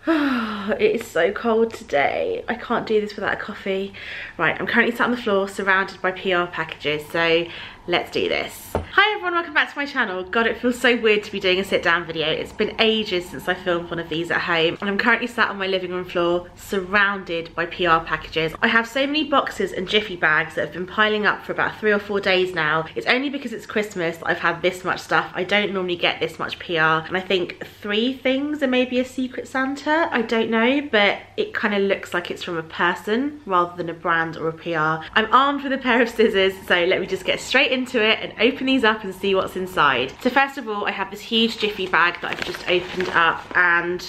It is so cold today. I can't do this without a coffee. Right, I'm currently sat on the floor surrounded by PR packages, so let's do this. Hi everyone, welcome back to my channel. God, it feels so weird to be doing a sit down video. It's been ages since I filmed one of these at home, and I'm currently sat on my living room floor surrounded by PR packages. I have so many boxes and jiffy bags that have been piling up for about 3 or 4 days now. It's only because it's Christmas that I've had this much stuff. I don't normally get this much PR, and I think 3 things and maybe a Secret Santa. I don't know, but it kind of looks like it's from a person rather than a brand or a PR. I'm armed with a pair of scissors, so let me just get straight into it and open these up and see what's inside. So first of all, I have this huge jiffy bag that I've just opened up, and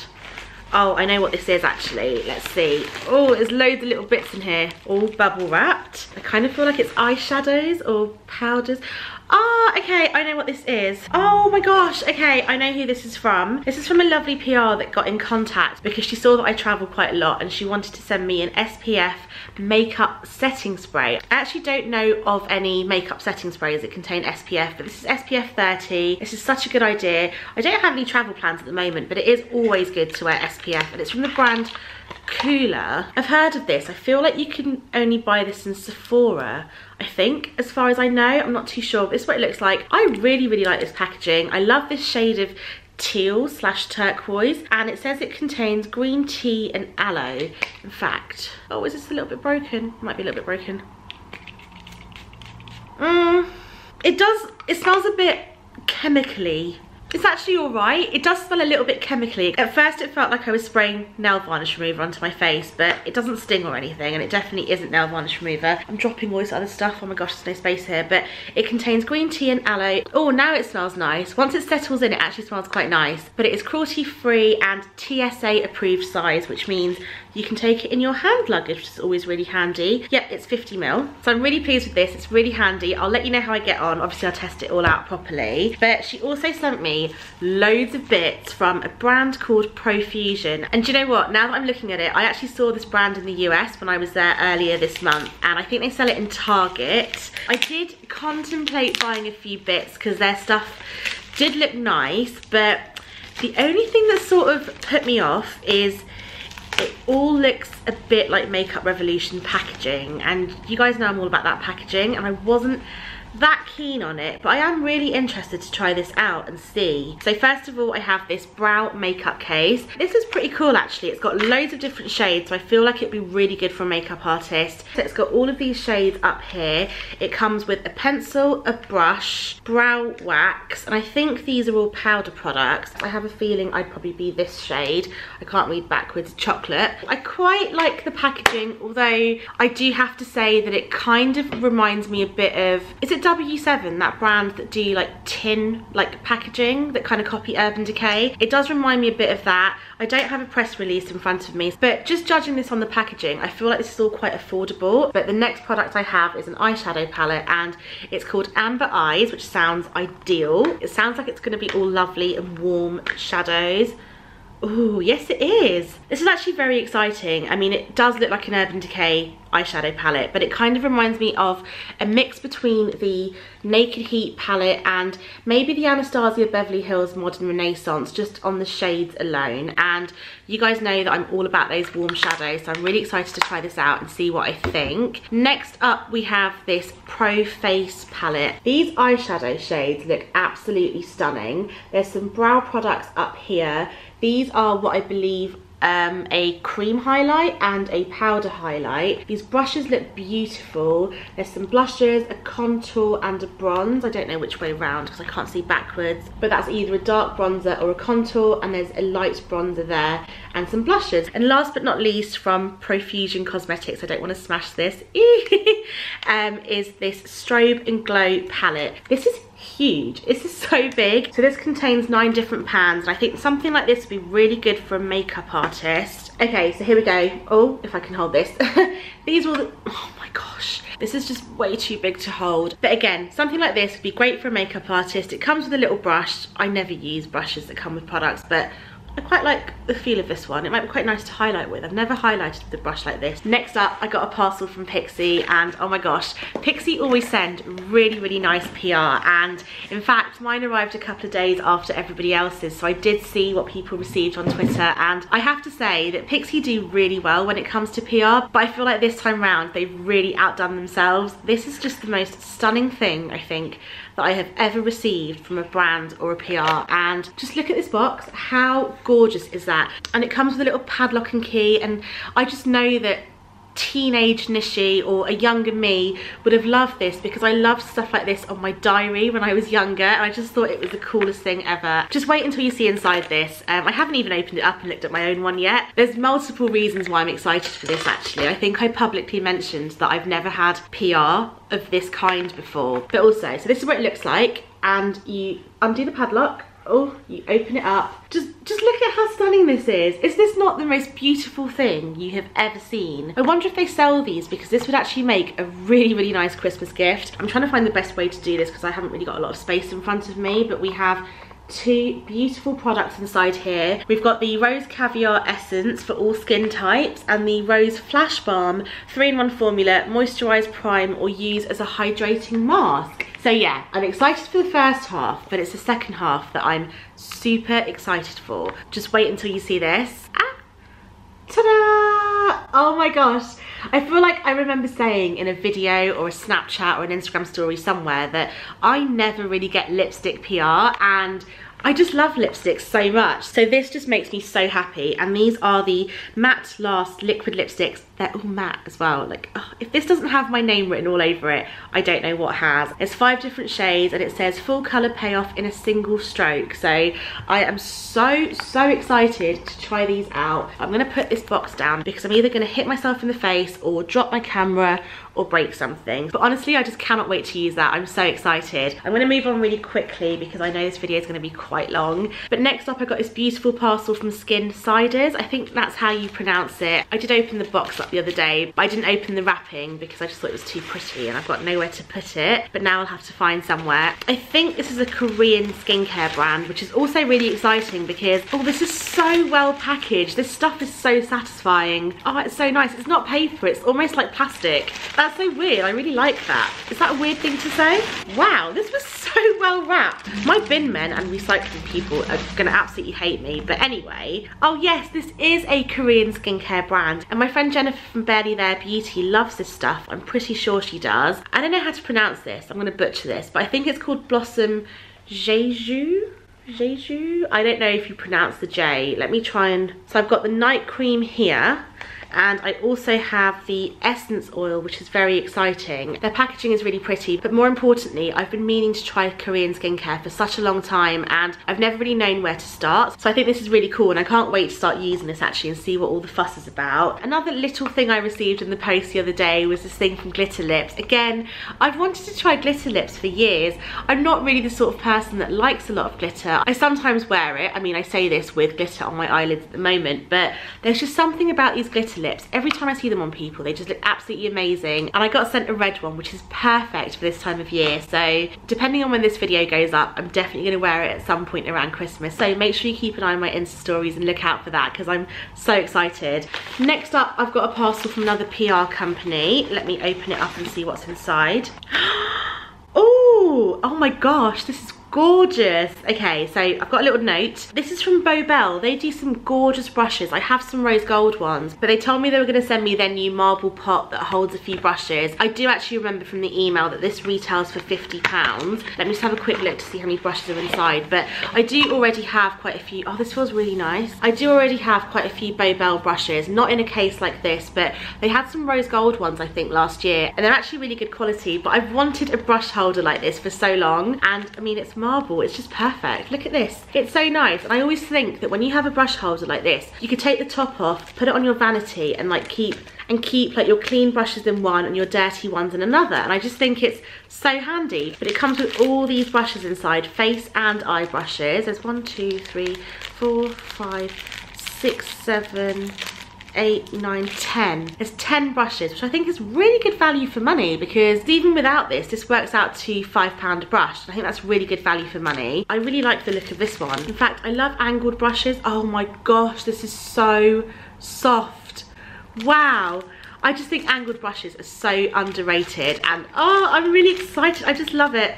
oh, I know what this is actually. Let's see. Oh, there's loads of little bits in here, all bubble wrapped. I kind of feel like it's eyeshadows or powders. Ah, okay, I know what this is. Oh my gosh, okay, I know who this is from. This is from a lovely PR that got in contact because she saw that I travel quite a lot and she wanted to send me an SPF makeup setting spray. I actually don't know of any makeup setting sprays that contain SPF, but this is SPF 30. This is such a good idea. I don't have any travel plans at the moment, but it is always good to wear SPF, and it's from the brand Cooler. I've heard of this. I feel like you can only buy this in Sephora, I think, as far as I know. I'm not too sure, but this is what it looks like. I really like this packaging. I love this shade of teal / turquoise, and it says it contains green tea and aloe. In fact, oh, is this a little bit broken? Might be a little bit broken. It smells a bit chemically. It's actually all right. It does smell a little bit chemically. At first it felt like I was spraying nail varnish remover onto my face, but it doesn't sting or anything, and it definitely isn't nail varnish remover. I'm dropping all this other stuff. Oh my gosh, there's no space here. But it contains green tea and aloe. Oh, now it smells nice. Once it settles in, it actually smells quite nice. But it is cruelty free and TSA approved size, which means you can take it in your hand luggage, which is always really handy. Yep, it's 50ml. So I'm really pleased with this. It's really handy. I'll let you know how I get on. Obviously, I'll test it all out properly. But she also sent me loads of bits from a brand called Profusion. And do you know what? Now that I'm looking at it, I actually saw this brand in the US when I was there earlier this month, and I think they sell it in Target. I did contemplate buying a few bits because their stuff did look nice, but the only thing that sort of put me off is it all looks a bit like Makeup Revolution packaging, and you guys know I'm all about that packaging, and I wasn't that keen on it, but I am really interested to try this out and see. So first of all, I have this brow makeup case. This is pretty cool actually. It's got loads of different shades, so I feel like it'd be really good for a makeup artist. So it's got all of these shades up here. It comes with a pencil, a brush, brow wax, and I think these are all powder products. I have a feeling I'd probably be this shade. I can't read backwards. Chocolate. I quite like the packaging, although I do have to say that it kind of reminds me a bit of, is it W7, that brand that do like tin like packaging that kind of copy Urban Decay? It does remind me a bit of that. I don't have a press release in front of me, but just judging this on the packaging, I feel like this is all quite affordable. But the next product I have is an eyeshadow palette, and it's called Amber Eyes, which sounds ideal. It sounds like it's going to be all lovely and warm shadows. Oh, yes it is. This is actually very exciting. I mean, it does look like an Urban Decay eyeshadow palette, but it kind of reminds me of a mix between the Naked Heat palette and maybe the Anastasia Beverly Hills Modern Renaissance, just on the shades alone. And you guys know that I'm all about those warm shadows, so I'm really excited to try this out and see what I think. Next up, we have this Pro Face palette. These eyeshadow shades look absolutely stunning. There's some brow products up here. These are what I believe a cream highlight and a powder highlight. These brushes look beautiful. There's some blushes, a contour and a bronze. I don't know which way round because I can't see backwards, but that's either a dark bronzer or a contour, and there's a light bronzer there and some blushes. And last but not least, from Profusion Cosmetics, I don't want to smash this, is this Strobe and Glow palette. This is huge. This is so big. So this contains 9 different pans, and I think something like this would be really good for a makeup artist. Okay, so here we go. Oh, if I can hold this. These will, oh my gosh, this is just way too big to hold. But again, something like this would be great for a makeup artist. It comes with a little brush. I never use brushes that come with products, but I quite like the feel of this one. It might be quite nice to highlight with. I've never highlighted with a brush like this. Next up, I got a parcel from Pixi, and oh my gosh, Pixi always send really, really nice PR. And in fact, mine arrived a couple of days after everybody else's, so I did see what people received on Twitter, and I have to say that Pixi do really well when it comes to PR, but I feel like this time round, they've really outdone themselves. This is just the most stunning thing, I think, that I have ever received from a brand or a PR. And just look at this box. How gorgeous is that? And it comes with a little padlock and key, and I just know that teenage Nishi or a younger me would have loved this, because I loved stuff like this on my diary when I was younger, and I just thought it was the coolest thing ever. Just wait until you see inside this. I haven't even opened it up and looked at my own one yet. There's multiple reasons why I'm excited for this actually. I think I publicly mentioned that I've never had PR of this kind before, but also, so this is what it looks like, and you undo the padlock. Oh, you open it up. Just look at how stunning this is. Is this not the most beautiful thing you have ever seen? I wonder if they sell these, because this would actually make a really, really nice Christmas gift. I'm trying to find the best way to do this because I haven't really got a lot of space in front of me, but we have two beautiful products inside here. We've got the Rose Caviar Essence for all skin types, and the Rose Flash Balm 3-in-1 formula, moisturise, prime, or use as a hydrating mask. So yeah, I'm excited for the first half, but it's the second half that I'm super excited for. Just wait until you see this. Ah, ta-da! Oh my gosh. I feel like I remember saying in a video or a Snapchat or an Instagram story somewhere that I never really get lipstick PR, and I just love lipsticks so much. So this just makes me so happy. And these are the MatteLast liquid lipsticks. They're all matte as well. Like, oh, if this doesn't have my name written all over it, I don't know what has. It's 5 different shades, and it says full colour payoff in a single stroke. So I am so excited to try these out. I'm gonna put this box down because I'm either gonna hit myself in the face or drop my camera or break something. But honestly, I just cannot wait to use that. I'm so excited. I'm gonna move on really quickly because I know this video is gonna be quite long. But next up, I got this beautiful parcel from Skin Siders. I think that's how you pronounce it. I did open the box up the other day, but I didn't open the wrapping because I just thought it was too pretty and I've got nowhere to put it. But now I'll have to find somewhere. I think this is a Korean skincare brand, which is also really exciting because, oh, this is so well packaged. This stuff is so satisfying. Oh, it's so nice. It's not paper, it's almost like plastic. That's so weird. I really like that. Is that a weird thing to say? Wow, this was so well wrapped. My bin men and recycling people are gonna absolutely hate me, but anyway. Oh yes, this is a Korean skincare brand, and my friend Jennifer from Barely There Beauty loves this stuff. I'm pretty sure she does. I don't know how to pronounce this. I'm gonna butcher this, but I think it's called Blossom Jeju. I don't know if you pronounce the J. Let me try and, so I've got the night cream here, and I also have the essence oil, which is very exciting. Their packaging is really pretty, but more importantly, I've been meaning to try Korean skincare for such a long time, and I've never really known where to start. So I think this is really cool, and I can't wait to start using this actually and see what all the fuss is about. Another little thing I received in the post the other day was this thing from Glitter Lips. Again, I've wanted to try glitter lips for years. I'm not really the sort of person that likes a lot of glitter. I sometimes wear it. I mean, I say this with glitter on my eyelids at the moment, but there's just something about these glitter lips. Every time I see them on people, they just look absolutely amazing. And I got sent a red one, which is perfect for this time of year. So depending on when this video goes up, I'm definitely gonna wear it at some point around Christmas. So make sure you keep an eye on my Insta stories and look out for that, because I'm so excited. Next up, I've got a parcel from another PR company. Let me open it up and see what's inside. Oh my gosh, this is gorgeous. Okay, so I've got a little note. This is from Beau Belle. They do some gorgeous brushes. I have some rose gold ones, but they told me they were going to send me their new marble pot that holds a few brushes. I do actually remember from the email that this retails for £50. Let me just have a quick look to see how many brushes are inside, but I do already have quite a few. Oh, this feels really nice. I do already have quite a few Beau Belle brushes, not in a case like this, but they had some rose gold ones I think last year, and they're actually really good quality. But I've wanted a brush holder like this for so long, and I mean, it's marble, it's just perfect. Look at this, it's so nice. And I always think that when you have a brush holder like this, you could take the top off, put it on your vanity, and like keep like your clean brushes in one and your dirty ones in another. And I just think it's so handy. But it comes with all these brushes inside, face and eye brushes. There's 1, 2, 3, 4, 5, 6, 7, 8, 9, 10. There's 10 brushes, which I think is really good value for money, because even without this works out to £5 a brush. I think that's really good value for money. I really like the look of this one. In fact, I love angled brushes. Oh my gosh, this is so soft. Wow. I just think angled brushes are so underrated, and oh, I'm really excited. I just love it.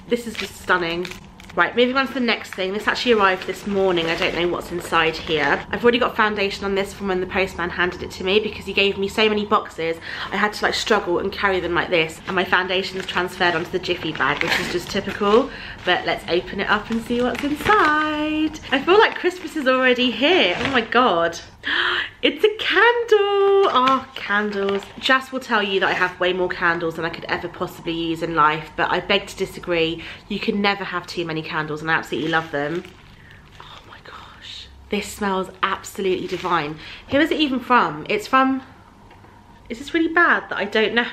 This is just stunning. Right, moving on to the next thing. This actually arrived this morning. I don't know what's inside here. I've already got foundation on this from when the postman handed it to me, because he gave me so many boxes. I had to like struggle and carry them like this, and my foundation's transferred onto the Jiffy bag, which is just typical. But let's open it up and see what's inside. I feel like Christmas is already here. Oh my god. It's a candle. Oh, candles. JASS will tell you that I have way more candles than I could ever possibly use in life, but I beg to disagree. You can never have too many candles, and I absolutely love them. Oh my gosh. This smells absolutely divine. Who is it even from? It's from... Is this really bad that I don't know?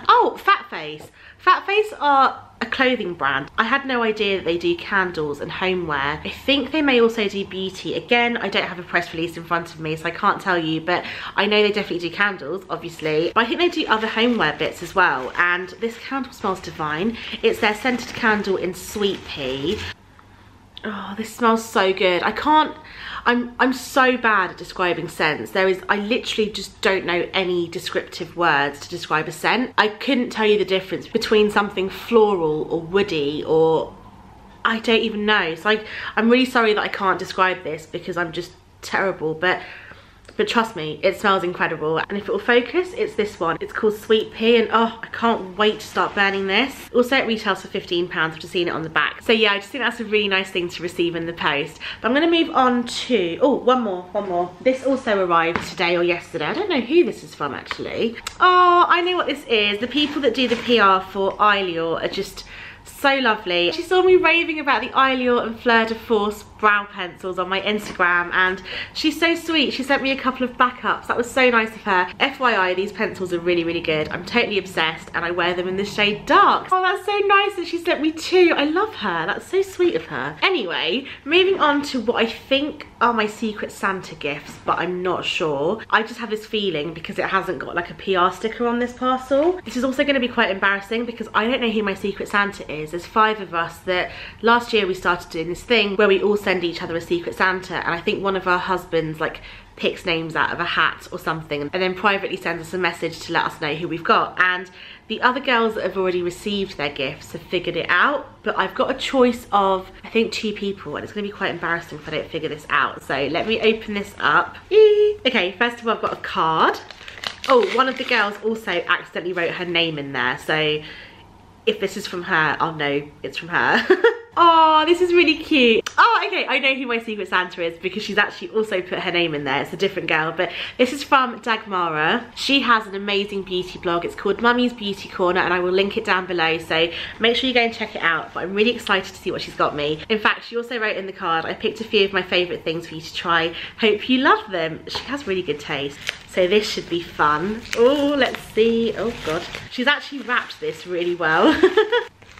Oh, Fat Face. Fat Face are a clothing brand. I had no idea that they do candles and homeware. I think they may also do beauty. Again, I don't have a press release in front of me, so I can't tell you, but I know they definitely do candles, obviously. But I think they do other homeware bits as well, and this candle smells divine. It's their scented candle in Sweet Pea. Oh, this smells so good. I'm so bad at describing scents. I literally just don't know any descriptive words to describe a scent. I couldn't tell you the difference between something floral or woody, or I don't even know. So I'm really sorry that I can't describe this, because I'm just terrible, but trust me, it smells incredible. And if it will focus, it's this one. It's called Sweet Pea, and oh, I can't wait to start burning this. Also, it retails for £15. I've just seen it on the back. So yeah, I just think that's a really nice thing to receive in the post. But I'm gonna move on to, oh, one more. This also arrived today or yesterday. I don't know who this is from, actually. Oh, I know what this is. The people that do the PR for Eyelure are just so lovely. She saw me raving about the Eyelure and Fleur de Force brow pencils on my Instagram, and she's so sweet. She sent me a couple of backups. That was so nice of her. FYI, these pencils are really, really good. I'm totally obsessed, and I wear them in the shade Dark. Oh, that's so nice that she sent me two. I love her. That's so sweet of her. Anyway, moving on to what I think are my Secret Santa gifts, but I'm not sure. I just have this feeling because it hasn't got like a PR sticker on this parcel. This is also going to be quite embarrassing because I don't know who my Secret Santa is. There's 5 of us that last year we started doing this thing where we all send each other a Secret Santa, and I think one of our husbands like picks names out of a hat or something and then privately sends us a message to let us know who we've got. And the other girls that have already received their gifts have figured it out, but I've got a choice of I think 2 people, and it's going to be quite embarrassing if I don't figure this out. So let me open this up. Okay, first of all I've got a card. Oh, one of the girls also accidentally wrote her name in there, so if this is from her, I'll know it's from her. Oh, this is really cute. Oh, okay, I know who my Secret Santa is because she's actually also put her name in there. It's a different girl, but this is from Dagmara. She has an amazing beauty blog. It's called Mummy's Beauty Corner, and I will link it down below, so make sure you go and check it out. But I'm really excited to see what she's got me. In fact, she also wrote in the card, I picked a few of my favourite things for you to try. Hope you love them. She has really good taste. So this should be fun. Oh, let's see. Oh God. She's actually wrapped this really well.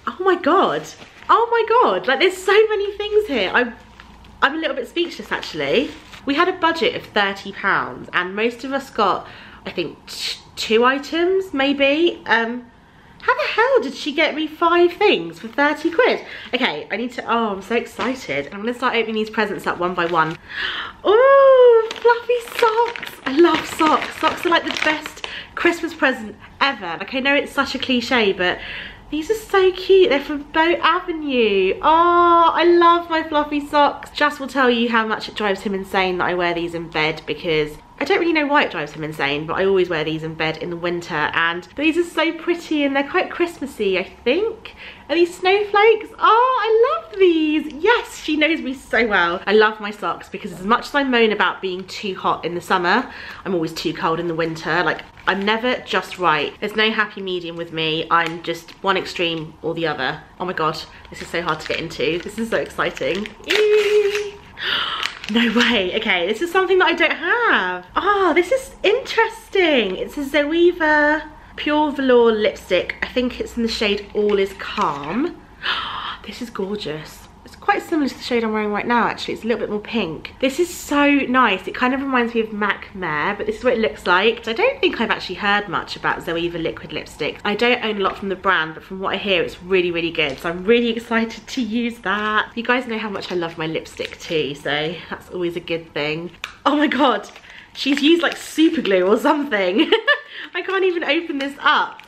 Oh my God. Oh my God, like there's so many things here. I'm a little bit speechless actually. We had a budget of £30 and most of us got, I think, 2 items maybe. How the hell did she get me 5 things for 30 quid? Okay, I need to, oh, I'm so excited. I'm gonna start opening these presents up one by one. Oh, fluffy socks. I love socks. Socks are like the best Christmas present ever. Like I know it's such a cliche, but these are so cute. They're from Beau Avenue. Oh, I love my fluffy socks. JASS will tell you how much it drives him insane that I wear these in bed, because I don't really know why it drives him insane, but I always wear these in bed in the winter, and these are so pretty and they're quite Christmassy, I think. Are these snowflakes? Oh, I love these. Yes, she knows me so well. I love my socks because as much as I moan about being too hot in the summer, I'm always too cold in the winter. Like, I'm never just right. There's no happy medium with me. I'm just one extreme or the other. Oh my God, this is so hard to get into. This is so exciting. No way. Okay, this is something that I don't have. Oh, this is interesting. It's a Zoeva Pure Velour lipstick. I think it's in the shade All Is Calm. This is gorgeous. It's quite similar to the shade I'm wearing right now actually. It's a little bit more pink. This is so nice. It kind of reminds me of Mac Mare, but this is what it looks like. I don't think I've actually heard much about Zoeva liquid lipstick. I don't own a lot from the brand, but from what I hear, it's really, really good. So I'm really excited to use that. You guys know how much I love my lipstick too, so that's always a good thing. Oh my God, she's used like super glue or something. I can't even open this up.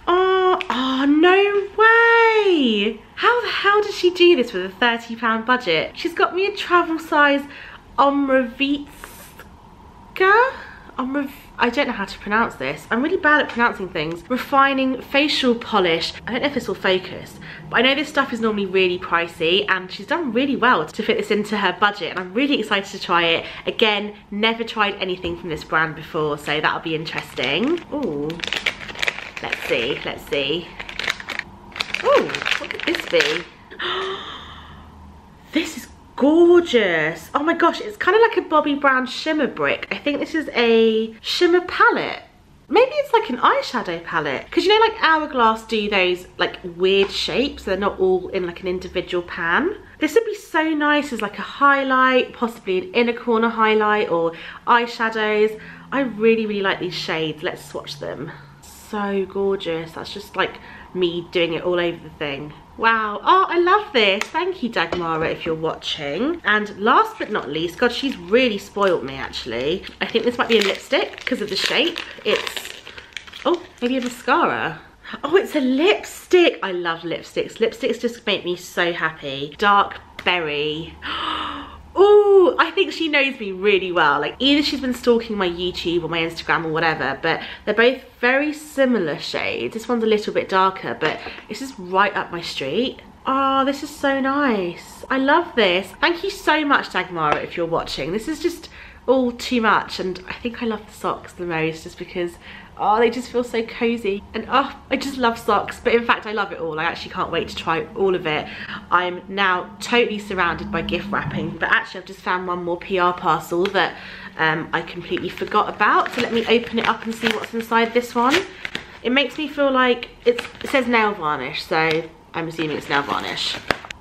Oh, no way. How the hell did she do this with a £30 budget? She's got me a travel size Omravitska? I don't know how to pronounce this. I'm really bad at pronouncing things. Refining facial polish. I don't know if this will focus, but I know this stuff is normally really pricey and she's done really well to fit this into her budget, and I'm really excited to try it. Again, never tried anything from this brand before, so that'll be interesting. Ooh, let's see, let's see. Ooh, what could this be? This is gorgeous. Oh my gosh, it's kind of like a Bobbi Brown shimmer brick. I think this is a shimmer palette. Maybe it's like an eyeshadow palette, because you know like Hourglass do those like weird shapes, they're not all in like an individual pan. This would be so nice as like a highlight, possibly an inner corner highlight or eyeshadows. I really, really like these shades. Let's swatch them. So gorgeous. That's just like me doing it all over the thing. Wow. Oh, I love this. Thank you, Dagmara, if you're watching. And last but not least, God, she's really spoiled me actually. I think this might be a lipstick because of the shape. It's, oh, maybe a mascara. Oh, it's a lipstick. I love lipsticks. Lipsticks just make me so happy. Dark berry. Ooh, I think she knows me really well. Like either she's been stalking my YouTube or my Instagram or whatever, but they're both very similar shades. This one's a little bit darker, but this is right up my street. Oh, this is so nice. I love this. Thank you so much, Dagmara, if you're watching. This is just all too much, and I think I love the socks the most just because, oh, they just feel so cozy. And oh, I just love socks, but in fact I love it all. I actually can't wait to try all of it. I'm now totally surrounded by gift wrapping, but actually I've just found one more PR parcel that I completely forgot about. So let me open it up and see what's inside this one. It makes me feel like it says nail varnish, so I'm assuming it's nail varnish.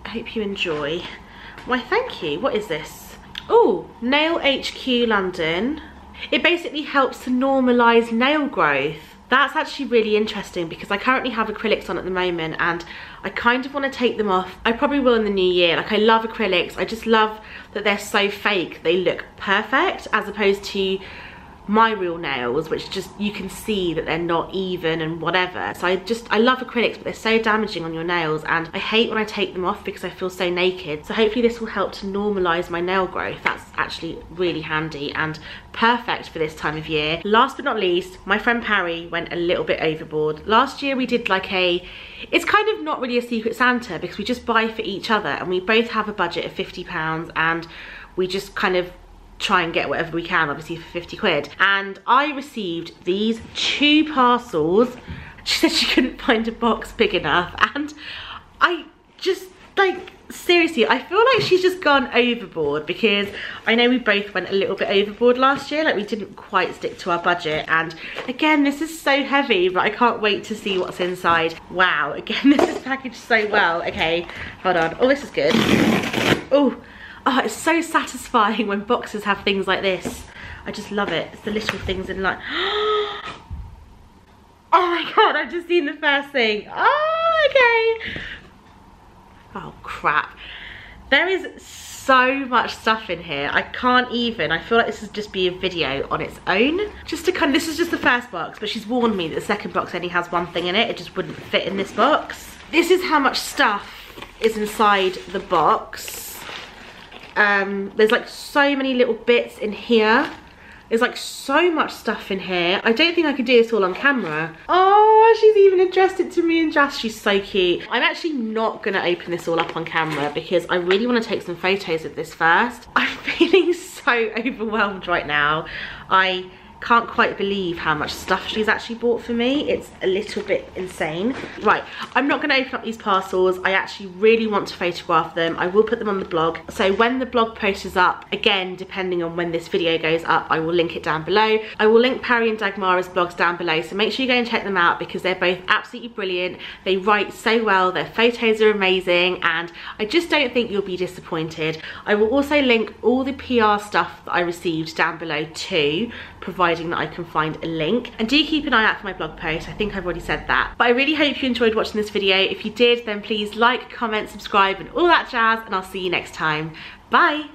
I hope you enjoy. Why, thank you. What is this? Oh, Nail HQ London. It basically helps to normalise nail growth. That's actually really interesting because I currently have acrylics on at the moment and I kind of want to take them off. I probably will in the new year. Like I love acrylics. I just love that they're so fake. They look perfect as opposed to my real nails, which just, you can see that they're not even and whatever. So I love acrylics, but they're so damaging on your nails and I hate when I take them off because I feel so naked. So hopefully this will help to normalise my nail growth. That's actually really handy and perfect for this time of year. Last but not least, my friend Parry went a little bit overboard. Last year we did like it's kind of not really a Secret Santa because we just buy for each other and we both have a budget of £50 and we just kind of try and get whatever we can, obviously for 50 quid. And I received these 2 parcels. She said she couldn't find a box big enough, and I just, like, seriously, I feel like she's just gone overboard because I know we both went a little bit overboard last year. Like we didn't quite stick to our budget, and again, this is so heavy, but I can't wait to see what's inside. Wow, again, this is packaged so well. Okay, hold on. Oh, this is good. Oh, it's so satisfying when boxes have things like this. I just love it. It's the little things in like, oh my God, I've just seen the first thing. Oh, okay. Oh crap. There is so much stuff in here. I can't even, I feel like this would just be a video on its own. Just to kind of, this is just the first box, but she's warned me that the second box only has one thing in it. It just wouldn't fit in this box. This is how much stuff is inside the box. There's like so many little bits in here. There's like so much stuff in here. I don't think I could do this all on camera. Oh, she's even addressed it to me and JASS. She's so cute. I'm actually not gonna open this all up on camera because I really want to take some photos of this first. I'm feeling so overwhelmed right now. I Can't quite believe how much stuff she's actually bought for me. It's a little bit insane. Right, I'm not going to open up these parcels. I actually really want to photograph them. I will put them on the blog. So when the blog post is up, again, depending on when this video goes up, I will link it down below. I will link Parry and Dagmara's blogs down below, so make sure you go and check them out because they're both absolutely brilliant. They write so well, their photos are amazing, and I just don't think you'll be disappointed. I will also link all the PR stuff that I received down below too, providing that I can find a link. And do keep an eye out for my blog post. I think I've already said that. But I really hope you enjoyed watching this video. If you did, then please like, comment, subscribe and all that jazz, and I'll see you next time. Bye!